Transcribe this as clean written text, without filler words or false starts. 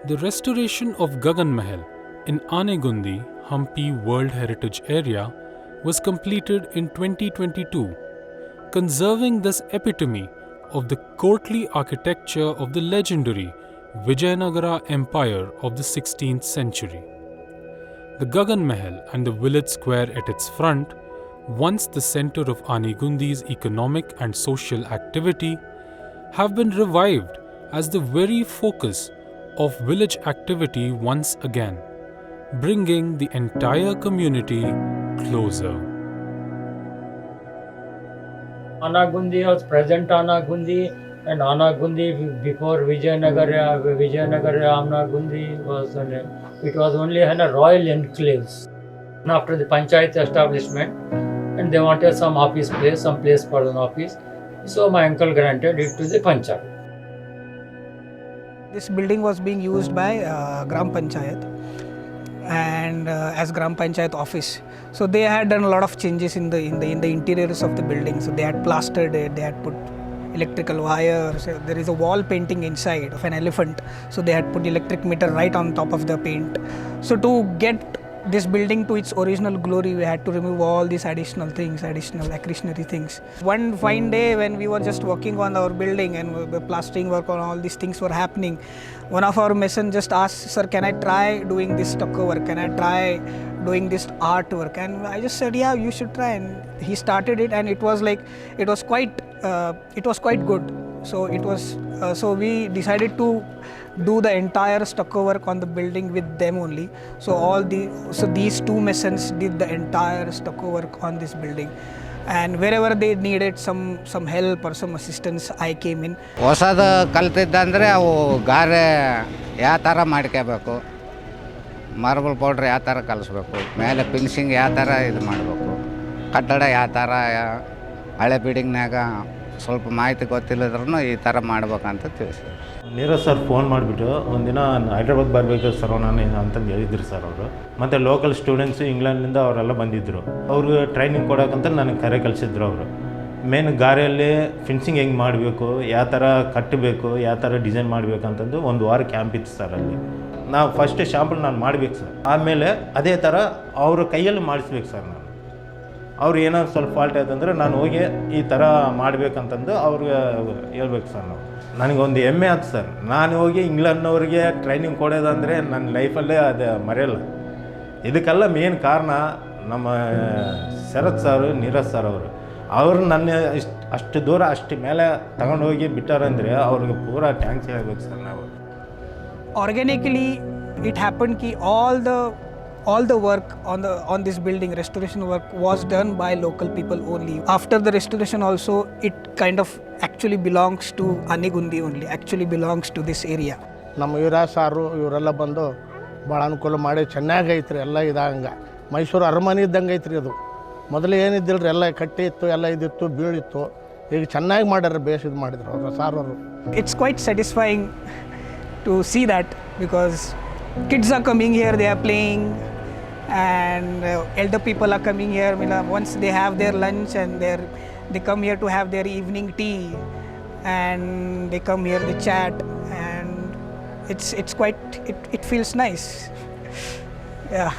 The restoration of Gagan Mahal in Anegundi, Hampi World Heritage Area was completed in 2022, conserving this epitome of the courtly architecture of the legendary Vijayanagara Empire of the 16th century. The Gagan Mahal and the village square at its front, once the center of Anegundi's economic and social activity, have been revived as the very focus of village activity once again, bringing the entire community closer. Anegundi was present Anegundi, and Anegundi before Vijayanagara Anegundi was it was only a royal enclaves. After the panchayat establishment, and they wanted some office place, some place for an office, so my uncle granted it to the panchayat. This building was being used by Gram Panchayat and as Gram Panchayat office. So they had done a lot of changes in the interiors of the building. So they had plastered it, they had put electrical wires. There is a wall painting inside of an elephant. So they had put electric meter right on top of the paint. So to get this building to its original glory, we had to remove all these additional accessory things. One fine day when we were just working on our building and the plastering work on all these things were happening, one of our mason just asked, "Sir, can I try doing this stucco work? Can I try doing this artwork?" And I just said, "Yeah, you should try." And he started it, and it was quite good. So we decided to do the entire stucco work on the building with them only. So these two masons did the entire stucco work on this building, and wherever they needed some help or some assistance, I came in. ಹೊಸದು ಕಲ್ತಿದ್ದಂದರೆ ಅವು ಗಾರೆ ಯಾವ ಥರ ಮಾಡ್ಕೋಬೇಕು, marble powder ಯಾವ ಥರ ಕಲಿಸ್ಬೇಕು, ಮೇಲೆ ಫಿನಿಶಿಂಗ್ ಯಾವ ಥರ ಇದು ಮಾಡಬೇಕು, ಕಟ್ಟಡ ಯಾವ ಥರ ಹಳೆ ಬಿಲ್ಡಿಂಗ್ನಾಗ ಸ್ವಲ್ಪ ಮಾಹಿತಿ ಗೊತ್ತಿಲ್ಲದ್ರೂ ಈ ಥರ ಮಾಡ್ಬೇಕಂತ ತಿಳಿಸಿ. ನೀರಜ್ ಸರ್ ಫೋನ್ ಮಾಡಿಬಿಟ್ಟು ಒಂದಿನ ಹೈದ್ರಾಬಾದ್ ಬರಬೇಕು ಸರ್ ನಾನು ಅಂತಂದು ಹೇಳಿದ್ರು ಸರ್ ಅವರು. ಮತ್ತು ಲೋಕಲ್ ಸ್ಟೂಡೆಂಟ್ಸು ಇಂಗ್ಲೆಂಡ್ನಿಂದ ಅವರೆಲ್ಲ ಬಂದಿದ್ದರು. ಅವ್ರಿಗೆ ಟ್ರೈನಿಂಗ್ ಕೊಡೋಕ್ಕಂತ ನನಗೆ ಕರೆ ಕಳಿಸಿದ್ರು ಅವರು. ಮೇನ್ ಗಾರೆಯಲ್ಲಿ ಫಿನಿಶಿಂಗ್ ಹೆಂಗೆ ಮಾಡಬೇಕು, ಯಾವ ಥರ ಕಟ್ಟಬೇಕು, ಯಾವ ಥರ ಡಿಸೈನ್ ಮಾಡಬೇಕು ಅಂತಂದು ಒಂದು ವಾರ ಕ್ಯಾಂಪ್ ಇತ್ತು ಸರ್ ಅಲ್ಲಿ. ನಾವು ಫಸ್ಟ್ ಶಾಂಪಲ್ ನಾನು ಮಾಡಬೇಕು ಸರ್, ಆಮೇಲೆ ಅದೇ ಥರ ಅವ್ರ ಕೈಯಲ್ಲಿ ಮಾಡಿಸ್ಬೇಕು ಸರ್. ನಾನು ಅವ್ರು ಏನೋ ಸ್ವಲ್ಪ ಫಾಲ್ಟ್ ಆಯ್ತಂದರೆ ನಾನು ಹೋಗಿ ಈ ಥರ ಮಾಡಬೇಕಂತಂದು ಅವ್ರಿಗೆ ಹೇಳ್ಬೇಕು ಸರ್. ನನಗೊಂದು ಹೆಮ್ಮೆ ಆಯ್ತು ಸರ್, ನಾನು ಹೋಗಿ ಇಂಗ್ಲೆಂಡ್ನವ್ರಿಗೆ ಟ್ರೈನಿಂಗ್ ಕೊಡೋದಂದರೆ ನನ್ನ ಲೈಫಲ್ಲೇ ಅದು ಮರೆಯಲ್ಲ. ಇದಕ್ಕೆಲ್ಲ ಮೇನ್ ಕಾರಣ ನಮ್ಮ ಶರತ್ ಸರ್, ನೀರಜ್ ಸರ್ ಅವರು ನನ್ನ ಅಷ್ಟು ದೂರ ಅಷ್ಟು ಮೇಲೆ ತಗೊಂಡೋಗಿ ಬಿಟ್ಟಾರಂದರೆ ಅವ್ರಿಗೆ ಪೂರಾ ಥ್ಯಾಂಕ್ಸ್ ಹೇಳ್ಬೇಕು ಸರ್ ನಾವು. Organically, it happened that all the work on this building, restoration work, was done by local people only. After the restoration also, it kind of actually belongs to Anegundi only, actually belongs to this area. ನಮ್ಮ ಯುವರಾಜ್ ಸಾರು ಇವರೆಲ್ಲ ಬಂದು ಭಾಳ ಅನುಕೂಲ ಮಾಡಿ ಚೆನ್ನಾಗೈತ್ರಿ. ಎಲ್ಲ ಇದಂಗೆ ಮೈಸೂರು ಅರಮನೆ ಇದ್ದಂಗೆ ಐತ್ರಿ ಅದು. ಮೊದಲು ಏನಿದ್ದಿಲ್ರಿ, ಎಲ್ಲ ಕಟ್ಟಿ ಇತ್ತು, ಎಲ್ಲ ಇದಿತ್ತು, ಬೀಳಿತ್ತು. ಈಗ ಚೆನ್ನಾಗಿ ಮಾಡ್ಯಾರ, ಬೇಸ್ ಇದು ಮಾಡಿದ್ರು ಅವರು ಸಾರವರು. It's quite satisfying to see that, because kids are coming here, they are playing, and elder people are coming here. Once they have their lunch and they come here to have their evening tea, and they come here, they chat, and it feels nice. Yeah.